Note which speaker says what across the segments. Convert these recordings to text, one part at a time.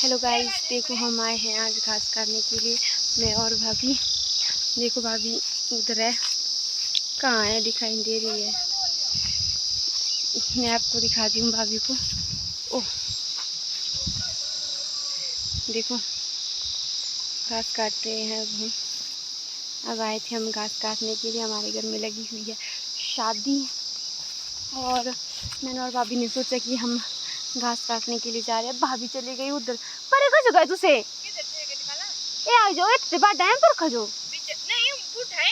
Speaker 1: Hello guys, देखो हम आए हैं आज घास काटने के लिए, मैं और भाभी। देखो भाभी उधर है, कहाँ है, दिखाई दे रही है। मैं आपको दिखाती हूँ भाभी को। ओह देखो, घास काट रहे हैं अब आए थे हम घास काटने के लिए। हमारे घर में लगी हुई है शादी और मैंने और भाभी ने सोचा कि हम घास काटने के लिए जा रहे हैं। भाभी चली गई उधर। परे खजो गए तुसे ए आ जाओ इतने बड़ा डैम पर खजो नहीं उठाए।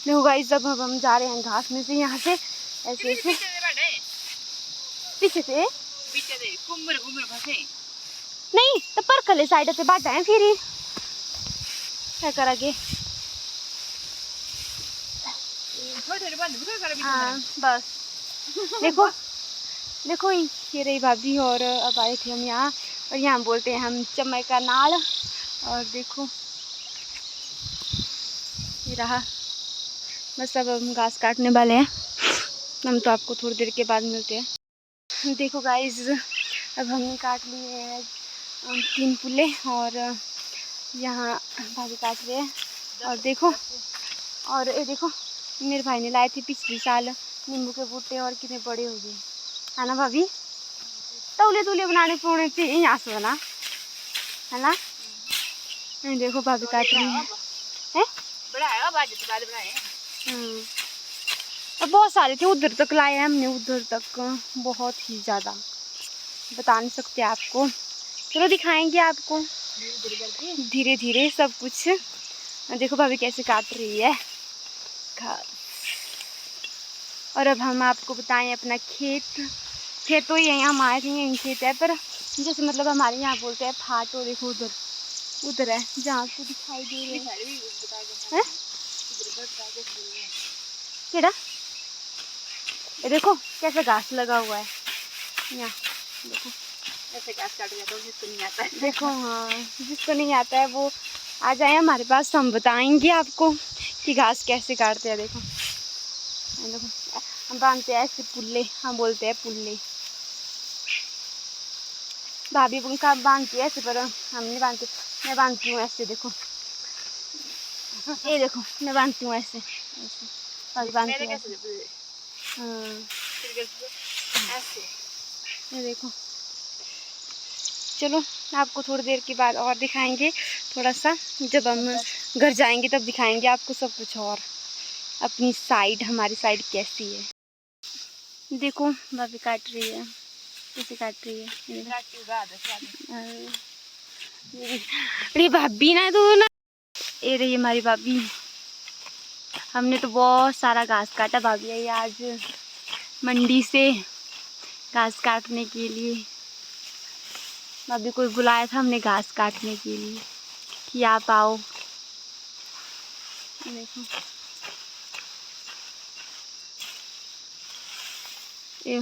Speaker 1: देखो गाइस, अब हम जा रहे हैं घास में से, यहाँ से ऐसे ऐसे पीछे से नहीं तो पर खले साइड से बाट है फिर क्या करेंगे। हाँ बस देखो देखो ये रही भाभी। और अब आए थे हम यहाँ, और यहाँ बोलते हैं हम चमय का नाल। और देखो ये रहा, बस अब हम घास काटने वाले हैं। हम तो आपको थोड़ी देर के बाद मिलते हैं। देखो गाइस, अब हमने काट लिए हैं 3 पुल्ले और यहाँ भाभी काट रहे हैं। और देखो, और ये देखो मेरे भाई ने लाए थे पिछले साल नींबू के बूटे, और कितने बड़े हो गए है ना भाभी। तौले तौले बनाने पड़े थे यहाँ से बना है ना। देखो भाभी काट रही है। और बहुत सारे थे, उधर तक लाए हैं हमने, उधर तक बहुत ही ज़्यादा, बता नहीं सकते आपको। चलो दिखाएंगे आपको धीरे धीरे सब कुछ। देखो भाभी कैसे काट रही है घास। और अब हम आपको बताएं अपना खेत तो यही हम आए थे, यही खेत है, पर जैसे मतलब हमारे यहाँ बोलते हैं फाटो। देखो उधर उधर है जहाँ आपको दिखाई दे रहा है। केड़ा ये देखो कैसे घास लगा हुआ है यहाँ। देखो ऐसे घास काट जाता है जिसको नहीं आता है। देखो हाँ, जिसको नहीं आता है वो आ जाए हमारे पास, हम बताएंगे आपको कि घास कैसे काटते हैं। देखो देखो हम बांधते हैं ऐसे पुल्ले, हम बोलते हैं पुल्ले। भाभी उनका बांधती है ऐसे, पर हम नहीं बांधते। मैं बांधती हूँ ऐसे, देखो ये देखो मैं बांधती हूँ ऐसे ऐसे बांधती हूँ ऐसे। हाँ ये देखो। चलो आपको थोड़ी देर के बाद और दिखाएंगे थोड़ा सा, जब हम घर जाएंगे तब दिखाएंगे आपको सब कुछ। और अपनी साइड, हमारी साइड कैसी है देखो। भाभी काट रही है, कैसे काट रही है। अरे भाभी ना तो ना, ये रही हमारी भाभी। हमने तो बहुत सारा घास काटा। भाभी आई आज मंडी से घास काटने के लिए। भाभी कोई बुलाया था हमने घास काटने के लिए कि आप आओ। देखो ये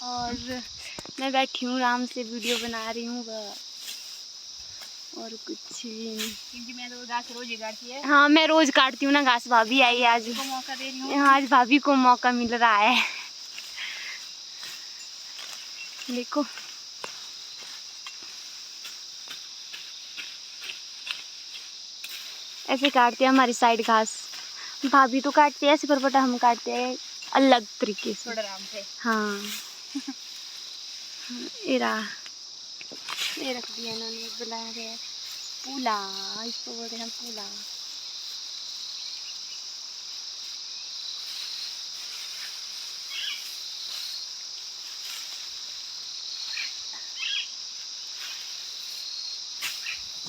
Speaker 1: और मैं बैठी हूँ आराम से वीडियो बना रही हूँ बस, और कुछ भी नहीं। क्योंकि मैं तो घास रोज ही काटती है। हाँ मैं रोज काटती हूँ ना घास। भाभी आई आज को मौका दे रही हूँ। आज भाभी को मौका मिल रहा है। देखो ऐसे काटते हैं हमारी साइड घास। भाभी तो काटते हैं ऐसे, पर हम काटते हैं अलग तरीके से, थोड़ा आराम से। हाँ ये रख दिया इन्होंने, बुला रहे हैं पूला, इसको बोलते हैं पूला।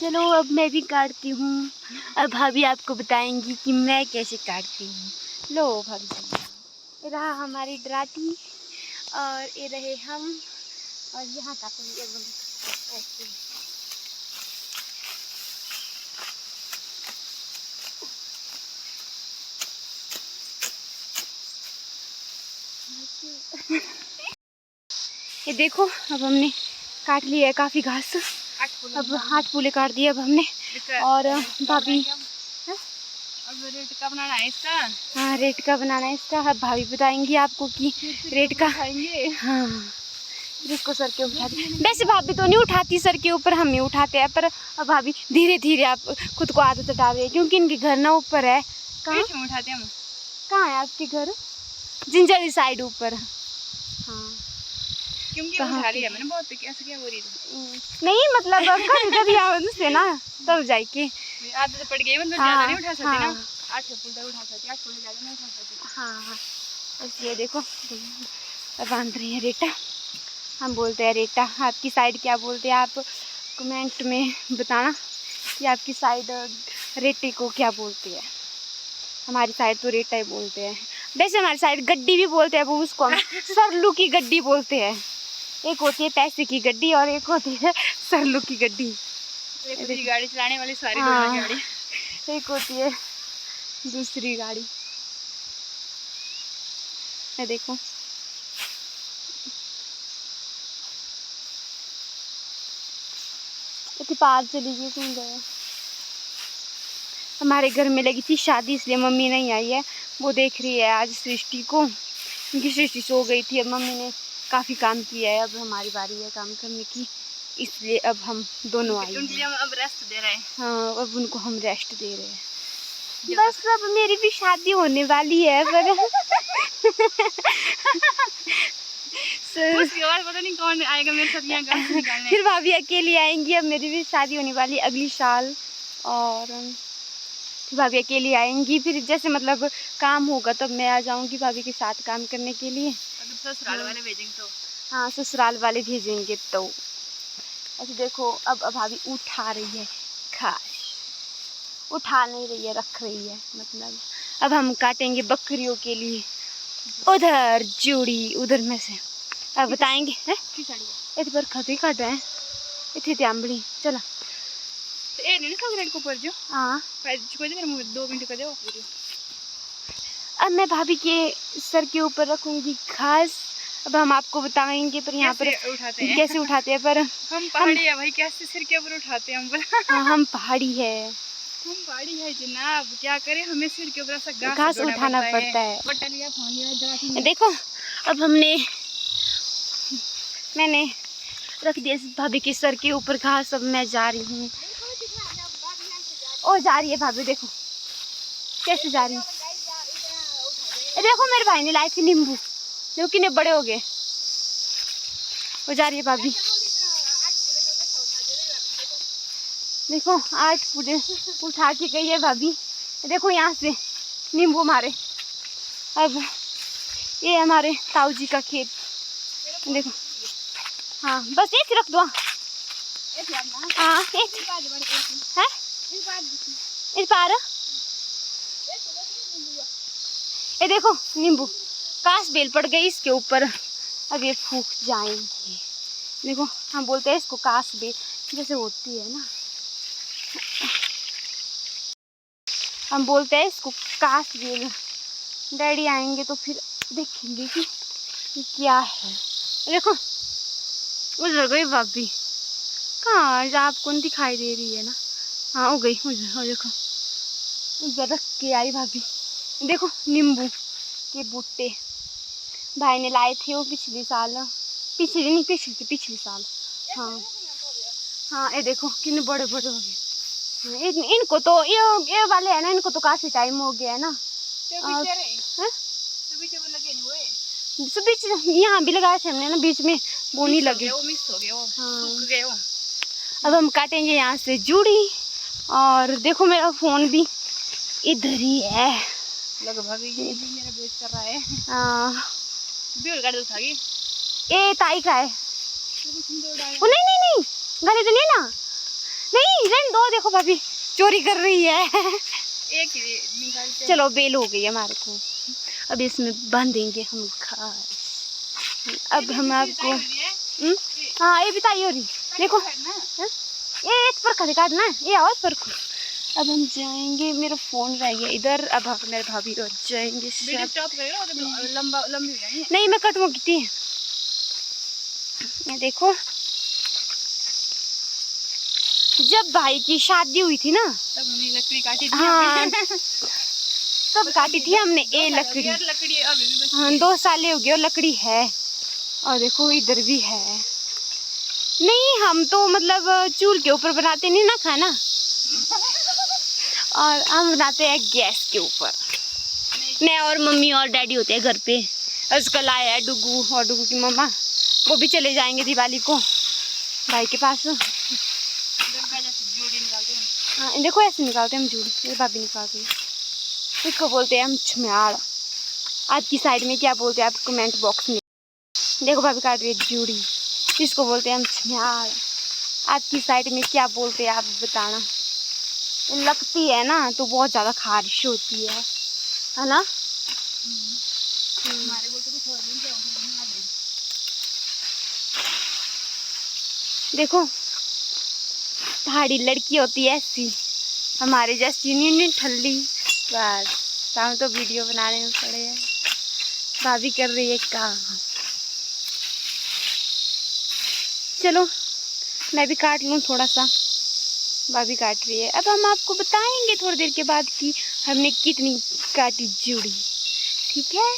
Speaker 1: चलो अब मैं भी काटती हूँ। अब भाभी आपको बताएंगी कि मैं कैसे काटती हूँ। लो भाभी, ये रहा हमारी डराटी और ये रहे हम, और यहाँ काटेंगे ऐसे। ये देखो अब हमने काट लिया है काफ़ी घास। अब 8 पुले काट दिए अब हमने। और भाभी
Speaker 2: अब रेट का बनाना है इसका।
Speaker 1: हाँ रेट का बनाना है इसका। अब भाभी बताएंगी आपको कि रेट का
Speaker 2: खाएंगे।
Speaker 1: हाँ जिसको सर के उठाती, वैसे भाभी तो नहीं उठाती सर के ऊपर, हम ही उठाते हैं। पर अब भाभी धीरे धीरे आप खुद को आदत डाल रही है, क्योंकि इनके घर ना ऊपर है। कहाँ
Speaker 2: उठाते हम?
Speaker 1: कहाँ है आपके घर? जिंजर साइड ऊपर। हाँ
Speaker 2: क्योंकि उठा रही है मैंने बहुत, कैसे क्या हो रही है?
Speaker 1: नहीं मतलब कभी कभी आवाज से ना तब जाके
Speaker 2: आदत पड़ गई, मतलब
Speaker 1: हाँ,
Speaker 2: ज्यादा नहीं उठा सकती
Speaker 1: हाँ,
Speaker 2: ना। 8 फुट तक उठा सकती, 8 फुट ज्यादा नहीं उठा सकती।
Speaker 1: हाँ बस ये देखो बांध रही है रेटा। हम बोलते हैं रेटा, आपकी साइड क्या बोलते हैं आप कमेंट में बताना कि आपकी साइड रेटे को क्या बोलती है। हमारी साइड तो रेटा ही बोलते हैं। वैसे हमारी साइड गड्डी भी बोलते हैं, वो उसको हम सरलू की गड्डी बोलते हैं। एक होती है पैसे की गड्डी और एक होती है सरलू की गड्डी।
Speaker 2: एक होती है गाड़ी चलाने वाली सारी गाड़ी,
Speaker 1: एक होती है दूसरी गाड़ी। ये देखो इतनी पार चली गई सुन गए। हमारे घर में लगी थी शादी, इसलिए मम्मी नहीं आई है। वो देख रही है आज सृष्टि को, क्योंकि सृष्टि सो गई थी। अब मम्मी ने काफ़ी काम किया है, अब हमारी बारी है काम करने की, इसलिए अब हम दोनों आए हैं।
Speaker 2: हम अब रेस्ट दे रहे हैं।
Speaker 1: हाँ अब उनको हम रेस्ट दे रहे हैं। बस अब मेरी भी शादी होने वाली है पर
Speaker 2: उसके बाद पता नहीं कौन आएगा मेरे साथ यहाँ गांव से निकालने।
Speaker 1: फिर भाभी अकेली आएंगी। अब मेरी भी शादी होने वाली अगली साल, और फिर भाभी अकेली आएंगी। फिर जैसे मतलब काम होगा तब मैं आ जाऊंगी भाभी के साथ काम करने के लिए।
Speaker 2: ससुराल वाले भेजेंगे तो
Speaker 1: हाँ ससुराल वाले भेजेंगे तो। अच्छा देखो अब भाभी उठा रही है घास, उठा नहीं रही है रख रही है। मतलब अब हम काटेंगे बकरियों के लिए उधर जोड़ी उधर में से। अब बताएंगे हैं इधर पर खते काट रहे हैं इतनी त्याम्बड़ी चला
Speaker 2: ए नहीं ना रेड को पर जो
Speaker 1: हाँ
Speaker 2: कोई देर मुझे 2 मिनट कर दो वीडियो।
Speaker 1: अब मैं भाभी के सर के ऊपर रखूंगी घास। अब हम आपको बताएंगे पर यहाँ पर
Speaker 2: उठाते हैं
Speaker 1: कैसे उठाते हैं। पर
Speaker 2: हम पहाड़ी है भाई, कैसे सिर के ऊपर उठाते हैं हम।
Speaker 1: हाँ हम पहाड़ी है,
Speaker 2: हम पहाड़ी है जनाब, क्या करें हमें सिर के ऊपर से
Speaker 1: घास उठाना पड़ता है।
Speaker 2: बटलिया फालिया
Speaker 1: देखो अब मैंने रख दिया भाभी के सर के ऊपर घास। अब मैं जा रही हूँ और जा रही है भाभी, देखो कैसे जा रही है। देखो मेरे भाई ने लाए थे नींबू, देखो कितने बड़े हो गए। वो जा रही है भाभी, देखो 8 फुट उठा के गई है भाभी। देखो यहाँ से नींबू मारे। अब ये हमारे ताऊ जी का खेत देखो। हाँ बस एक रख दो। हाँ एक है इस पार। ये देखो नींबू काश बेल पड़ गई इसके ऊपर, अब ये सूख जाएंगे। देखो हम बोलते हैं इसको काश बेल, जैसे होती है ना, हम बोलते हैं इसको काश बेल। डैडी आएंगे तो फिर देखेंगे कि ये क्या है। देखो उधर गई भाभी, कहाँ आपको नहीं दिखाई दे रही है ना। हाँ हो गई उधर, देखो उधर रख के आई भाभी। देखो नींबू के बूटे भाई ने लाए थे वो पिछले साल, पिछले साल। हाँ हाँ ये देखो कितने बड़े बड़े हो गए। इनको तो ये वाले है ना, इनको तो काफी टाइम हो गया है ना। बीच यहाँ भी लगाए थे हमने ना, बीच में वो नहीं लगे,
Speaker 2: वो मिक्स हो गए, वो सूख गए वो।
Speaker 1: अब हम काटेंगे यहाँ से जूड़ी। और देखो मेरा फोन भी इधर ही है
Speaker 2: लगभग, ये भी मेरा वेट कर रहा है। भी गाड़ी उठागी,
Speaker 1: ये ताई का है। ओ नहीं नहीं नहीं गले तो नहीं ना, नहीं रहने दो। देखो भाभी चोरी कर रही है।
Speaker 2: एक ही
Speaker 1: चलो बेल हो गई हमारे को, अब इसमें बांधेंगे हम घास। अब हम आपको हाँ ये भी ताई हो रही देखो। ये इस पर खड़े काटना, ये आओ इस पर। अब हम जाएंगे, मेरा फोन रह गया इधर। अब हम मेरे भाभी और जाएंगे
Speaker 2: लंबी
Speaker 1: नहीं मैं कटूंगी थी। ये देखो जब भाई की शादी हुई थी ना
Speaker 2: तब हमने लकड़ी काटी थी।
Speaker 1: हाँ कब काटी थी हमने ये लकड़ी?
Speaker 2: लकड़ी अभी भी बची
Speaker 1: हाँ 2 साल हो गए और लकड़ी है। और देखो इधर भी है। नहीं हम तो मतलब चूल्हे के ऊपर बनाते नहीं ना खाना, और हम बनाते हैं गैस के ऊपर। मैं और मम्मी और डैडी होते हैं घर पे। आजकल आया है डुगू और डुगू की मम्मा, वो भी चले जाएंगे दिवाली को भाई के पास।
Speaker 2: जोड़ी निकालते हैं।
Speaker 1: हाँ देखो ऐसे निकालते हैं हम जूड़ी, मेरे भाभी निकालते हैं। इसको बोलते हैं हम छम्याड़। आपकी साइड में क्या बोलते हैं आप कमेंट बॉक्स में। देखो भाभी काट रही है जूड़ी, इसको बोलते हैं हम छम्याड़। आपकी साइड में क्या बोलते हैं आप बताना। लगती है ना तो बहुत ज़्यादा खारिश होती है ना।
Speaker 2: हमारे बोलते कुछ और नहीं,
Speaker 1: देखो पहाड़ी लड़की होती है ऐसी, हमारे जैसी नहीं ठल्ली। बस हम तो वीडियो बनाने में पड़े हैं, भाभी कर रही है काम। चलो मैं भी काट लूँ थोड़ा सा, भाभी काट रही है। अब हम आपको बताएंगे थोड़ी देर के बाद कि हमने कितनी काटी जूड़ी, ठीक है।